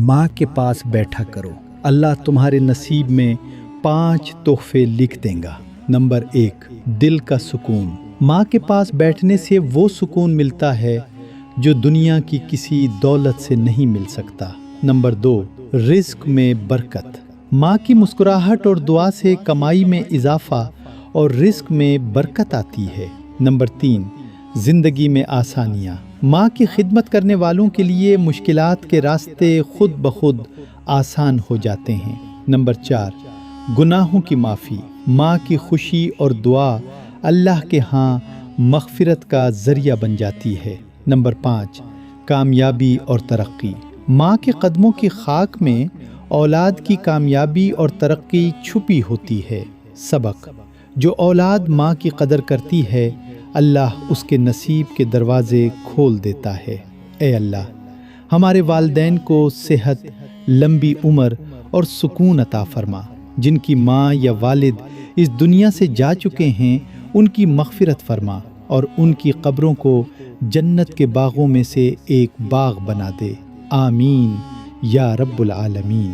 ماں کے پاس بیٹھا کرو، اللہ تمہارے نصیب میں 5 تحفے لکھ دے گا۔ نمبر 1، دل کا سکون۔ ماں کے پاس بیٹھنے سے وہ سکون ملتا ہے جو دنیا کی کسی دولت سے نہیں مل سکتا۔ نمبر 2، رزق میں برکت۔ ماں کی مسکراہٹ اور دعا سے کمائی میں اضافہ اور رزق میں برکت آتی ہے۔ نمبر 3، زندگی میں آسانیاں۔ ماں کی خدمت کرنے والوں کے لیے مشکلات کے راستے خود بخود آسان ہو جاتے ہیں۔ نمبر 4، گناہوں کی معافی۔ ماں کی خوشی اور دعا اللہ کے ہاں مغفرت کا ذریعہ بن جاتی ہے۔ نمبر 5، کامیابی اور ترقی۔ ماں کے قدموں کی خاک میں اولاد کی کامیابی اور ترقی چھپی ہوتی ہے۔ سبق: جو اولاد ماں کی قدر کرتی ہے، اللہ اس کے نصیب کے دروازے کھول دیتا ہے۔ اے اللہ، ہمارے والدین کو صحت، لمبی عمر اور سکون عطا فرما۔ جن کی ماں یا والد اس دنیا سے جا چکے ہیں، ان کی مغفرت فرما اور ان کی قبروں کو جنت کے باغوں میں سے ایک باغ بنا دے۔ آمین یا رب العالمین۔